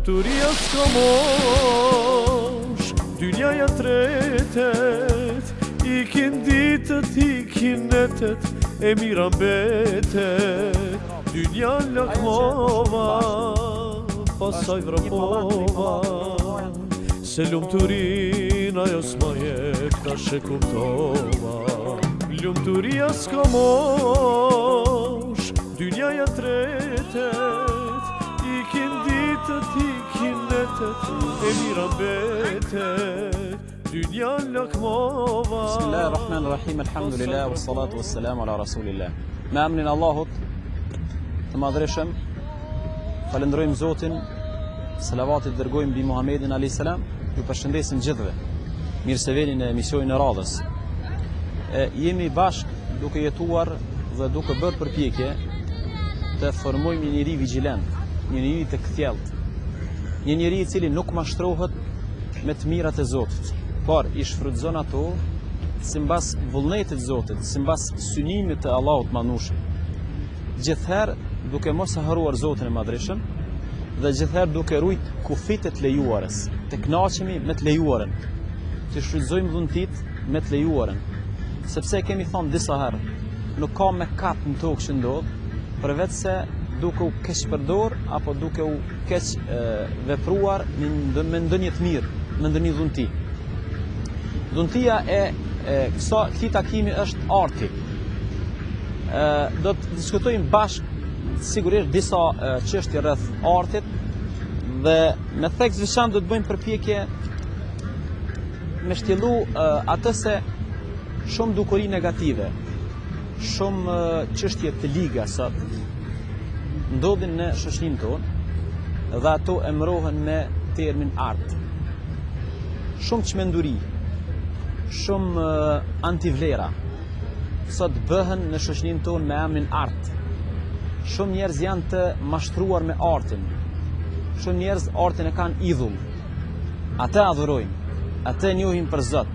Lumturia s'ka mosh, dynjaja tretet, ikin ditët, ikin netet, e mira mbetet. Dynja lakmova, pasaj vrapova, se lumturin ajo s'ma jep, tash e kuptova. Lumturia s'ka mosh, dynjaja tretet, ikin ditët, ikin netet, e mira mbetet. Dynja lakmova. Bismillahirrahmanirrahim, alhamdulillah, wassalatu wassalamu ala rasulillah. Me emrin Allahut të madhreshëm, falenderojmë Zotin, selavatit dërgojmë mbi Muhammedin a.s. Ju përshëndesim gjithëve. Mirë se vini në emisionin e radhës. Jemi bashkë duke jetuar dhe duke bërë përpjekje të formojmë një njeri vigjilent, një njeri të kthjellët, një njeri i cili nuk mashtrohet me të mirat e Zotit, por i shfrytëzon ato simbas vullnetit të Zotit, simbas synimit të Allahut Manushëm. Gjithherë duke mos haruar Zotin e Madhreshëm dhe gjithherë duke rujt kufit e të lejuarës, të kënaqemi me të lejuarën, të shfrytëzojmë dhuntit me të lejuarën, sepse kemi thonë disa herë, nuk ka mëkat në tokë që ndodh, përveç se duke u keq përdor apo duke u keq vepruar me ndonjë të mirë, me ndonjë dhunti. Dhuntia këtij takimi është arti. Do të diskutojmë bashkë sigurisht disa çështje rreth artit dhe me theks veçantë do të bëjmë përpjekje me shtjellu atë se shumë dukuri negative, shumë çështje të liga sot ndodhin në shoqërinë tonë dhe ato emërohen me termin art. Shumë çmenduri, shumë antivlera sot bëhen në shoqërinë tonë me emrin art. Shumë njerëz janë të mashtruar me artin. Shumë njerëz artin e kanë idhull. Atë adhurojnë, atë e njohin për Zot.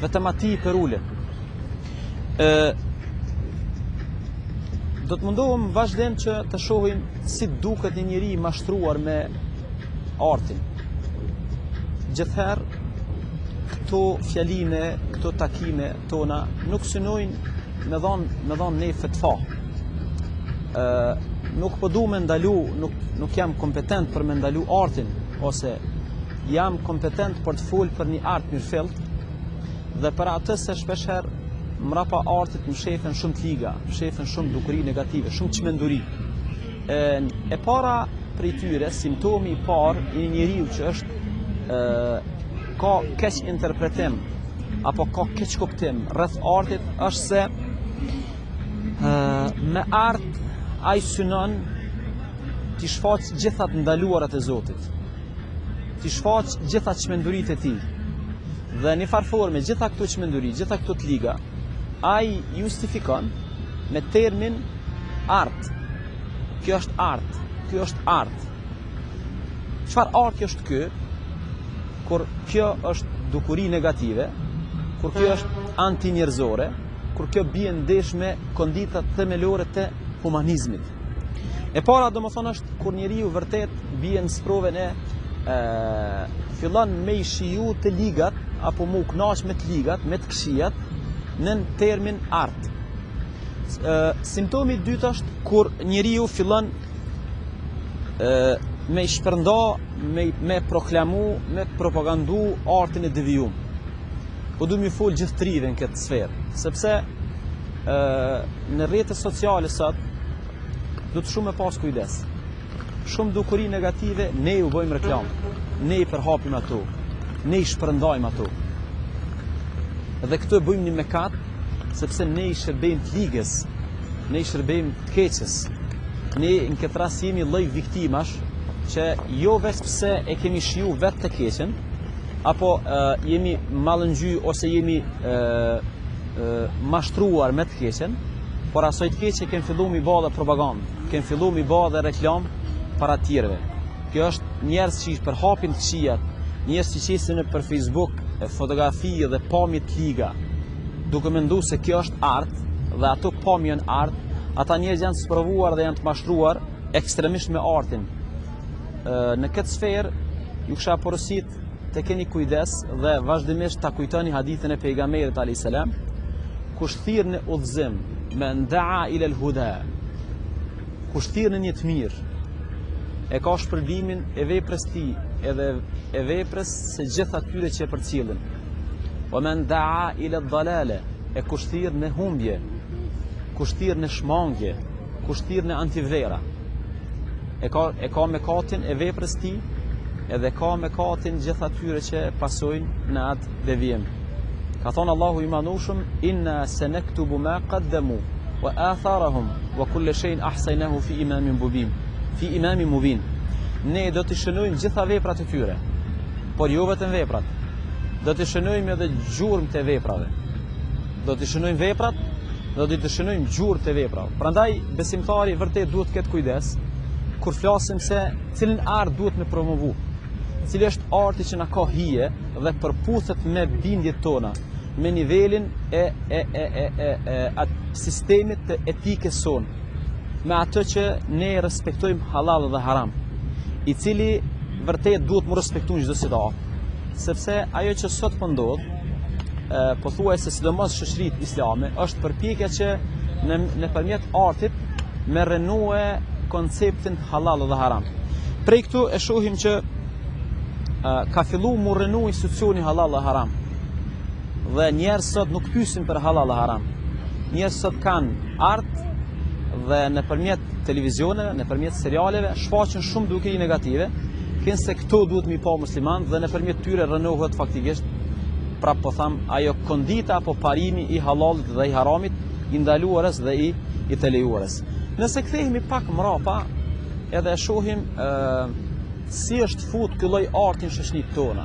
Vetëm atij për ulën. Do të mundohem vazhdim që të shohim si duket një njeri i mashtruar me artin. Gjithherë këto fjalime, këto takime tona nuk synojnë me dhon ne fetva. Nuk po du me ndalu, nuk jam kompetent për me ndalu artin, ose jam kompetent për të fol për një art mirëfillt, dhe për atë se shpeshherë mrapa artit më shefen shumë të liga, më shefen shumë dukuri negative, shumë çmenduri. E para prej tyre, simptomi i parë i një njeriu që është ka keq interpretim apo ka keq kuptim rreth artit është se me art ai synon t'i shfaq gjitha të ndaluarat e Zotit, t'i shfaq gjitha çmenduritë e tij. Dhe në farforme gjitha këto çmenduri, gjitha këto të liga, ai justifikon me termin art. Kjo është art, kjo është art. Çfarë arti është ky? Kur kjo është dukuri negative, kur kjo është antinjerëzore, kur kjo bie ndesh me konditat themelore të humanizmit. E para domethënë është kur njeriu vërtet bie në sprovën e fillon me i shiju të ligat apo mu kënaq me të ligat, me të këqijat në termin art. Simptomi i dytë është kur njeriu fillon me i shpërnda, me proklamu, me propagandu artin e devijum. Po du më fol gjithëtrive në këtë sferë, sepse në rrjetet sociale sot do të shumë me pas kujdes. Shumë dukuri negative ne u bëjmë reklam, ne i përhapim ato, ne i shpërndajmë ato. Dhe këtë bëjmë një mëkat, sepse ne i shërbejmë të ligës, ne i shërbejmë të keqës. Ne në këtë rast jemi lloj viktimash që jo vetë pse e kemi shiju vetë të keqen, apo jemi mallëngjy ose jemi mashtruar me të keqen, por asoj të keqe kemi filluar mi bë dhe propagandë, kemi filluar mi bë dhe reklam para të tjerëve. Kjo është njerëz që i përhapin të këqijat, njerëz që qesin për Facebook fotografi dhe pamje të liga, duke menduar se kjo është art dhe ato pamje janë art. Ata njerëz janë të sprovuar dhe janë të mashtruar ekstremisht me artin. në këtë sferë ju kisha porosit të keni kujdes dhe vazhdimisht ta kujtoni hadithin e pejgamberit alayhis salam, kush thirr në udhëzim, men daa ila al-huda, kush thirr në një të mirë, e ka shpërblimin e veprës tij edhe e veprës së gjithë atyre që e përcjellin. Wa man daa ila ad-dalala, e kush thirr në humbje, kush thirr në shmangje, kush thirr në antivlera, e ka mëkatin e veprës tij edhe ka mëkatin gjithë atyre që pasojnë në atë devijim. Ka thonë Allahu i Madhëshëm, inna sanaktubu ma qaddamu wa atharahum wa kullu shay'in ahsaynahu fi imamin mubin. Ne do të shënojmë gjitha veprat e tyre, por jo vetëm veprat. Do të shënojmë edhe gjurmët e veprave. Do të shënojmë veprat, do të shënojmë gjurmët e veprave. Prandaj besimtari vërtet duhet të ketë kujdes kur flasim se cilin art duhet me promovu, cili është arti që na ka hije dhe përputhet me bindjet tona, me nivelin e atë sistemit të etikës sonë, me atë që ne respektojmë halal dhe haram, i cili vërtet duhet më respektu në çdo situatë, sepse ajo që sot po ndodh, pothuajse sidomos shoqëritë islame, është përpjekja që nëpërmjet artit me renue konceptin halal dhe haram. Prej këtu e shohim që ka fillu mu renu institucioni halal dhe haram. Dhe njerëz sot nuk pyesin për halal dhe haram. Njerëz sot kanë art dhe nëpërmjet televizioneve, nëpërmjet serialeve, shfaqen shumë dukuri negative, kënë se këto duhet mi pa musliman dhe nëpërmjet tyre rënohet faktikisht, pra po tham, ajo kondita apo parimi i halalit dhe i haramit, i ndaluarës dhe i të lejuarës. Nëse kthehemi pak mrapa, edhe shohim si është fut ky lloj arti në shoqëritë tona.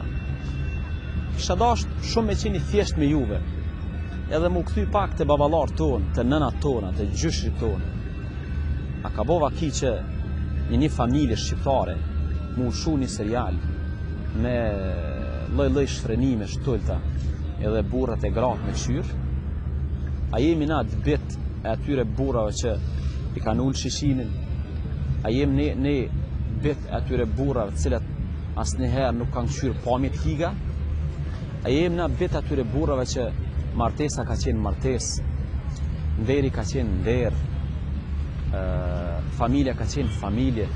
Kisha dashur shumë me qenë thjesht me juve, edhe mu kthy pak te baballarët tonë, te nënat tona, te gjyshrit tonë. A ka bova ki që një familje shqiptare mu ushu një serial me lloj shfrenime shtulta, edhe burrat e gratë me qyr? A jemi na të bit e atyre burrave që i kanë ullë shishinin? A jem ne bit e atyre burrave cilat asnjëherë nuk kanë qyrë pamjet higa? A jem na bit e atyre burrave që martesa ka qenë martes, nderi ka qenë nder, familja ka qenë familje,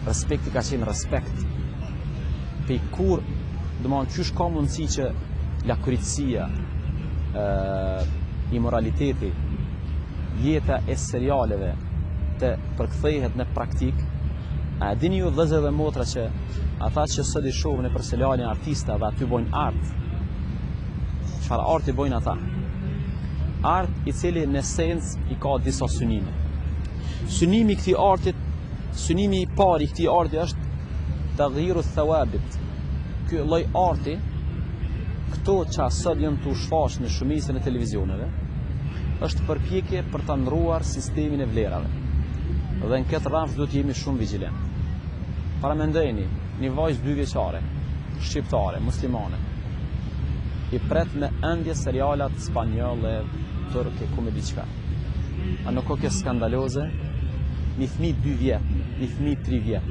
respekti ka qenë respekt? Pe kur, domethënë qysh ka mundësi që lakritësia, imoraliteti, jeta e serialeve të përkthehet në praktik? A dini ju vëllezër dhe motra që ata që sot i shohin nëpër serialin artista dhe aty bojnë art, çfarë arti bojnë ata? Art i cili në esencë i ka disa synime. Synimi i këtij artit, synimi i parë i këtij arti është taghiru thawabit. Ky lloj arti, këto që sot janë të shfaqur në shumicën e televizioneve, është përpjekje për ta ndruar sistemin e vlerave. Dhe në këtë rraf duhet jemi shumë vigjilent. Paramendojeni një vajzë 2 vjeçare, shqiptare, muslimane, i pret me ëndje serialat spanjolle, turke, ku me diçka. A nuk ka kjo skandaloze? Një fëmijë 2 vjet, një fëmijë 3 vjet,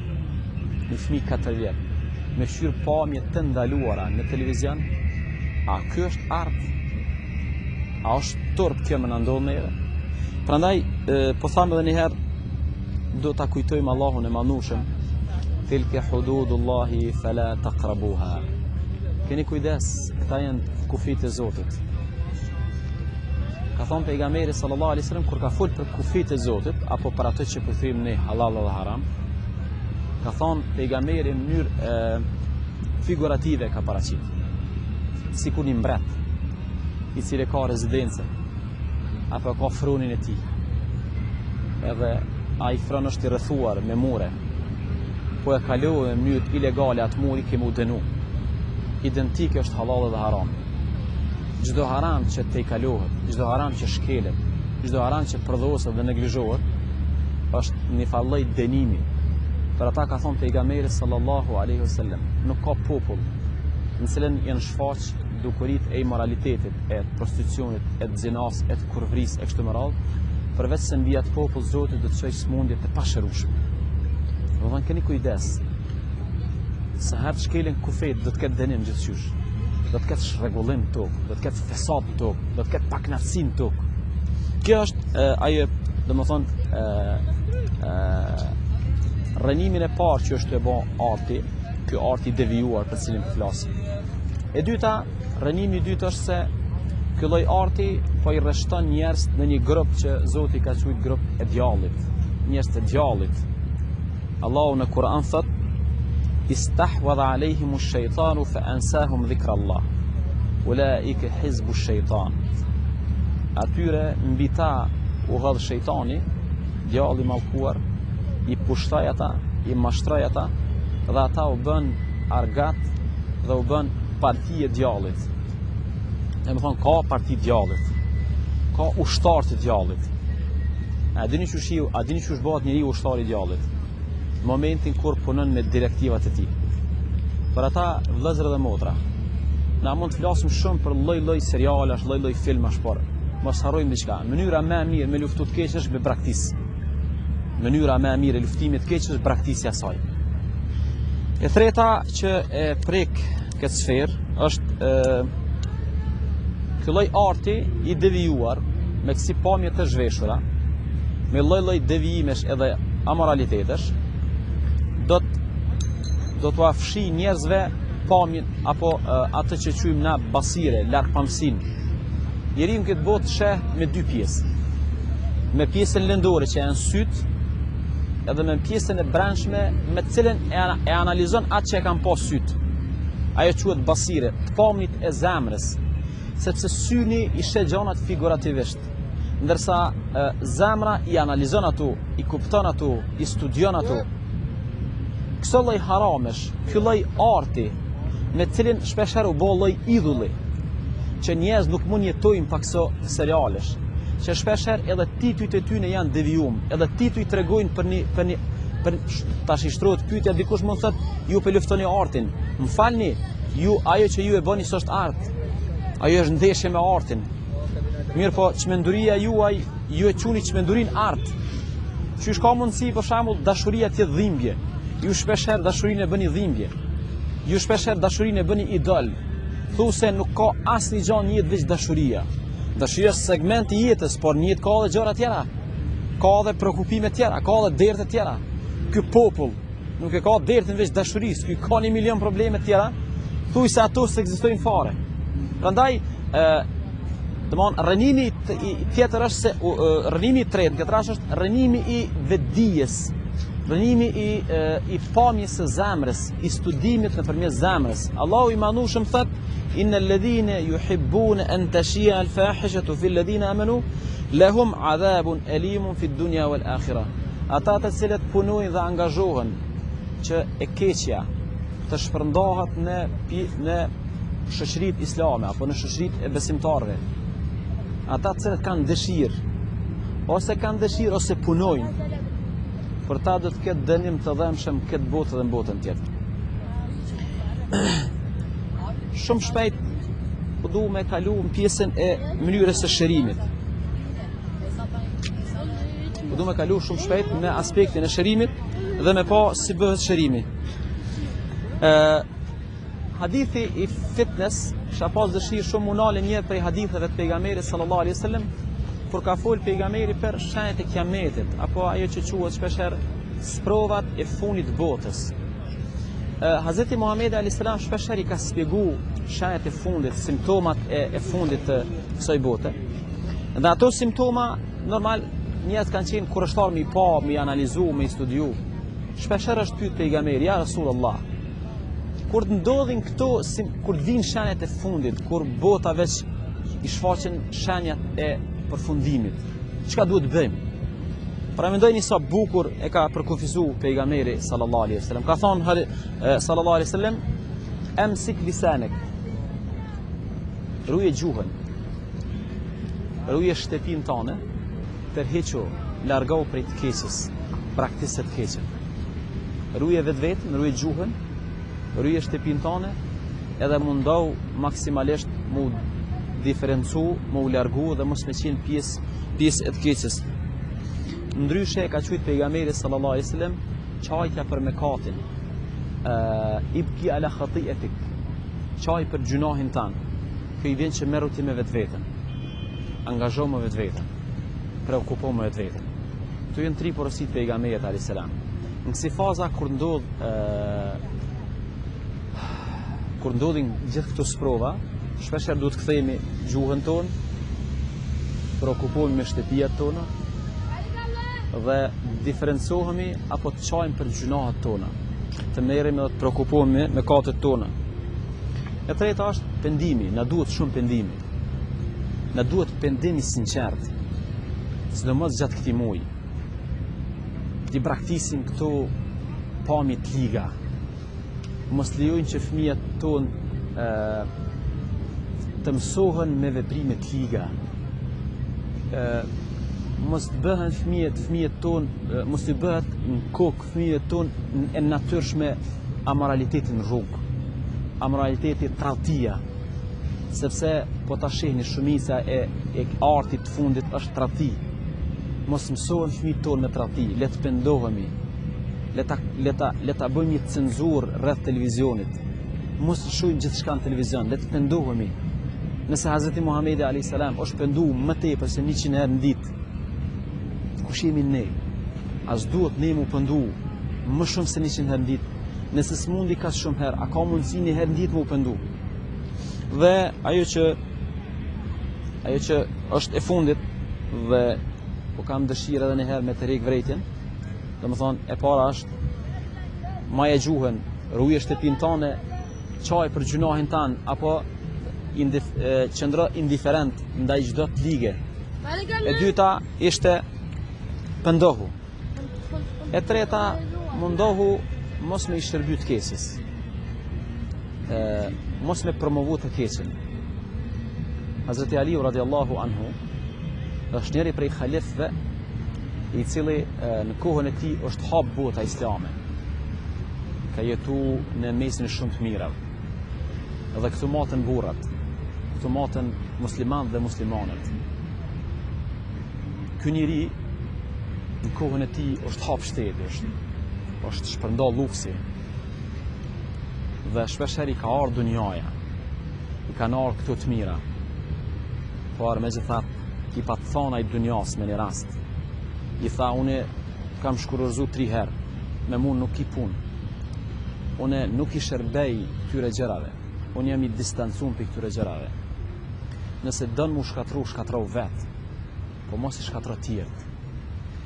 një fëmijë 4 vjet, me shtyr pamje të ndaluara në televizion, a ky është art? A është turp kjo më na ndodh neve? Prandaj po tham edhe një herë, do ta kujtojmë Allahun e Madhëshëm, tilka hududullahi fala taqrabuha. Keni kujdes, këta janë kufit e Zotit. Ka thonë pejgamberi sallallahu alaihi wasallam kur ka fol për kufit e Zotit apo për ato që po thym ne halal dhe haram, ka thonë pejgamberi në mënyrë figurative ka paraqit. Sikur një mbret i cili ka rezidencë apo ka frunin e tij. Edhe ai fron është i rrethuar me mure. Po e kaloi në mënyrë ilegale atë muri ke mu dënu. Identike është halal dhe haram. Çdo haram që te i kalohet, çdo haram që shkelet, çdo haram që prodhoset dhe neglizhohet, është një falloj dënimi. Për ata ka thonë pejgamberi sallallahu alaihi wasallam, nuk ka popull në cilën janë shfaq dukurit e imoralitetit, e prostitucionit, e zinas, e të kurvris, e kështu me radhë, përveç se mbi atë popull Zoti do të çojë smundje të pashërueshme. Do të thënë keni kujdes. se herë të shkelin kufet do të ketë dënim gjithçysh. Do të ketë rregullim tokë, do të ketë fesad tokë, do të ketë pakënaqësi tokë. Kjo është ajo, domethënë rënimin e parë që është e bën arti, ky arti i devijuar për cilin flasim. E dyta, rënimi i dytë është se ky lloj arti po i rreshton njerëz në një grup që Zoti ka quajtur grup e djallit, njerëz të djallit. Allahu në Kur'an thot: "Istahwadha alejhimu ash-shaytanu fa ansahum dhikra Allah. Ulaika hizbu ash-shaytan." Atyre mbi ta u hodh shejtani, djalli i mallkuar, i pushtoi ata, i mashtroi ata, dhe ata u bën argat dhe u bën parti e djallit. E më thonë, ka parti djallit, ka ushtar të djallit. A dini që bëhet njëri ushtar i djallit? Momentin kur punon me direktivat e tij. Për ata vëllezër dhe motra, na mund të flasim shumë për lloj-lloj serialash, lloj-lloj filmash, por mos harrojmë diçka. Mënyra më e mirë me luftu të keq është me braktisë. Mënyra më e mirë e luftimit të keq është braktisja e saj. E treta që e prek këtë sferë është ky lloj arti i devijuar me kësi pamje të zhveshura, me lloj-lloj devijimesh edhe amoralitetesh, do të afshi njerëzve pamjen apo atë që quajmë na basire, largpamësinë. Njeriu në këtë botë sheh me dy pjesë. Me pjesën lëndore që janë syt, edhe me pjesën e brendshme me të cilën e analizon atë që e kanë pas syt. Ajo quhet basire, të pamjet e zemrës, sepse syni i sheh gjanat figurativisht, ndërsa zemra i analizon ato, i kupton ato, i studion ato. Këso lloj haramesh, ky lloj arti, me cilin shpeshherë u bë lloj idhulli, që njerëz nuk mund jetojnë pa këso serialesh, që shpeshherë edhe titujt e tyre janë devijum, edhe titujt tregojnë për tash i shtrohet pyetja, dikush mund thotë, ju po luftoni artin. M'falni, ajo që ju e bëni s'është art. Ajo është ndeshje me artin. Mirë po, çmenduria juaj, ju e quani çmendurin art. Qysh ka mundësi për shembull dashuria të jetë dhimbje? Ju shpeshherë dashurinë e bëni dhimbje. Ju shpeshherë dashurinë e bëni idol. Thu se nuk ka asnjë gjë në jetë veç dashuria. Dashuria është segment i jetës, por në jetë ka edhe gjëra tjera. Ka edhe prekupime tjera, ka edhe dertë tjera. Ky popull nuk e ka dertën veç dashurisë, ky ka 1 milion probleme tjera. Thuaj se ato s'ekzistojnë fare. Prandaj, rënimi tjetër është se rënimi i tretë, këtë rast është rënimi i vetdijes, rënimi i pamjes së zemrës, i studimit nëpërmjet zemrës. Allahu i Manushëm thot: "Innal ladhina yuhibbuna an tashia al-fahishatu fil ladhina amanu lahum adhabun alimun fid dunya wal akhirah." Ata të cilët punojnë dhe angazhohen që e keqja të shpërndahet në shoqëritë islame apo në shoqëritë e besimtarëve. Ata të cilët kanë dëshirë, ose punojnë, për ta do të ketë dënim të dhëmshëm këtë botë dhe në botën tjetër. Shumë shpejt po du me kalu në pjesën e mënyrës së shërimit. Po du me kalu shumë shpejt në aspektin e shërimit dhe me pa si bëhet shërimi. Hadithi i fitness, kisha pas dëshirë shumë munale njërë prej haditheve të pejgamberit sallallahu alaihi wasallam, kur ka fol pejgamberi për shenjat e kiametit, apo ajo që quhet shpeshherë sprovat e fundit të botës. Hazreti Muhamedi alayhis salam shpeshherë i ka shpjegu shenjat e fundit, simptomat e fundit të kësaj bote. Dhe ato simptoma normal njerëz kanë qenë kurrështar me i pa, me i analizu, me i studiu. Shpeshherë është pyet pejgamberi: "Ja Rasulullah, kur të ndodhin këto, kur të vinë shenjat e fundit, kur bota veç i shfaqen shenjat e përfundimit, çka duhet të bëjmë?" Pra mendojni sa bukur e ka përkufizuar pejgamberi sallallahu alaihi wasallam. Ka thonë sallallahu alaihi wasallam: "Amsik lisanak." Ruje gjuhën, ruje shtëpinë tënde, tërheqo, largo prej të keqes, praktikë të keqe. Ruje vetveten, ruje gjuhën, ruje shtëpinë tënde, edhe mundohu maksimalisht mu diferencu, mu largu dhe mos me qenë pjesë e të keqes. Ndryshe ka thënë pejgamberi sallallahu alaihi wasallam, çajtja për mëkatin. ibki ala khati'atik, qaj për gjunahin tanë. Kjo i vjen që merru ti me vetveten, angazho me vetveten, preokupo me vetveten. Këtu janë 3 porosit pejgamberit alayhis salam. Në kësi faza kur ndodhin gjithë këto sprova, shpeshherë duhet kthehemi gjuhën tonë, preokupohemi me shtëpijat tona dhe diferencohemi apo të qajmë për gjunahet tona, të merremi dhe të preokupohemi me mëkatet tona. E treta është pendimi, na duhet shumë pendimi. Na duhet pendimi sinqert, sidomos gjatë këtij muaji. Ti braktisim këto pamje të liga. Mos lejojnë që fëmijët tonë të mësohen me veprime të liga. Mos të bëhen fëmijët tonë, mos të bëhet në kokë fëmijët tonë e natyrshme amoralitetin në rrugë, amoraliteti tradhtia, sepse po ta shihni shumica e artit të fundit është tradhti. Mos mësohen fëmijët tonë me tradhti, le të pendohemi, le ta bëjmë një cenzurë rreth televizionit. Mos të shohim gjithçka në televizion, le të pendohemi. Nëse Hazreti Muhamedi alayhis salam është penduar më tepër se 100 herë në ditë, kush jemi ne? As duhet ne mu pendu më shumë se 100 herë në ditë. Nëse s'mundi ka shumë herë, a ka mundësi një herë në ditë mu pendu? Dhe ajo që është e fundit dhe po kam dëshirë edhe një herë me të rrik vretjen, dhe më thonë, e para është maje gjuhën, ruje shtëpinë tane, qaj për gjunahin tanë, apo qëndro indiferent ndaj çdo të lige. E dyta ishte pëndohu. E treta, mundohu mos me i shërby të keqes. Mos me promovu të keqen. Hazreti Aliu radiallahu anhu është njëri prej khalifëve i cili në kohën e tij është hap bota islame. Ka jetu në mesin e shumë të mirave. Dhe këtu matën burrat, këtu matën musliman dhe muslimanët. Ky njeri në kohën e tij është hap shteti, është shpërnda luksi. Dhe shpeshherë i ka ardhur dunjaja, i kanë ardhur këto të mira. Por megjithatë i pa të thona i dunjas me një rast. I tha, une kam shkurorzu 3 herë, me mund nuk i pun. Une nuk i shërbej këtyre gjërave. Unë jam i distancum për këtyre gjërave. Nëse dënë mu shkatru vetë, po mos i shkatru tjerët.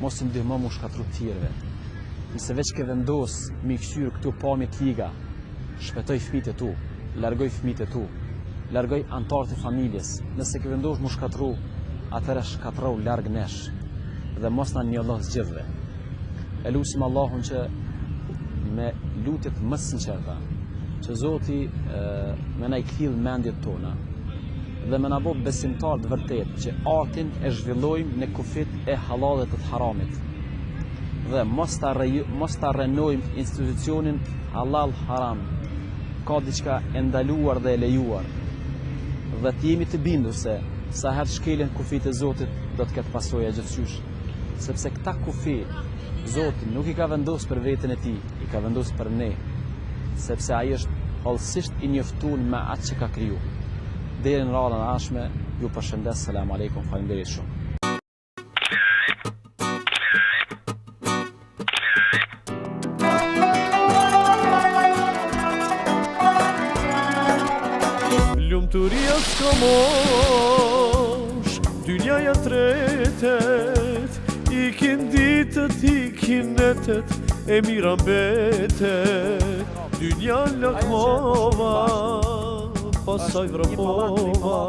Mos i ndihmo mu shkatru tjerëve. Nëse veç ke vendos mi këshyrë këtu pamje të liga, shpetoj fëmijët e tu, largoj fëmijët e tu, largoj antarët e familjes. Nëse ke vendos mu shkatru, atëra shkatrau larg nesh dhe mos na njollos gjithve. E lusim Allahun që me lutjet më sinqerta, që Zoti me na i kthjell mendjet tona dhe me na bo besimtar të vërtet që artin e zhvillojmë në kufit e halalit të të haramit dhe mos ta rrenojmë institucionin halal haram. Ka diçka e ndaluar dhe e lejuar dhe të jemi të bindur se sa herë shkelin kufit e Zotit do të ketë pasoja gjithçysh, sepse këta kufi Zoti nuk i ka vendosur për veten e tij, i ka vendosur për ne, sepse ai është hollësisht i njoftuar me atë që ka kriju. Deri në radhën e ardhshme, ju përshëndes, selam aleikum, faleminderit shumë. Lumturia s'ka mosh, dynjaja tretet, ikin ditët, ikin netet, e mira mbetet, dynja lakmova, pasaj vrapova,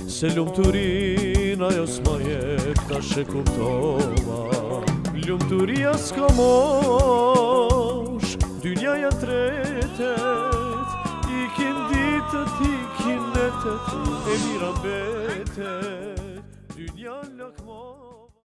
se lumturin ajo s'ma jep, tash e kuptova. Lumturia s'ka mosh, dynjaja tretet, ikin ditët, ikin netet, e mira mbetet, dynja lakmova.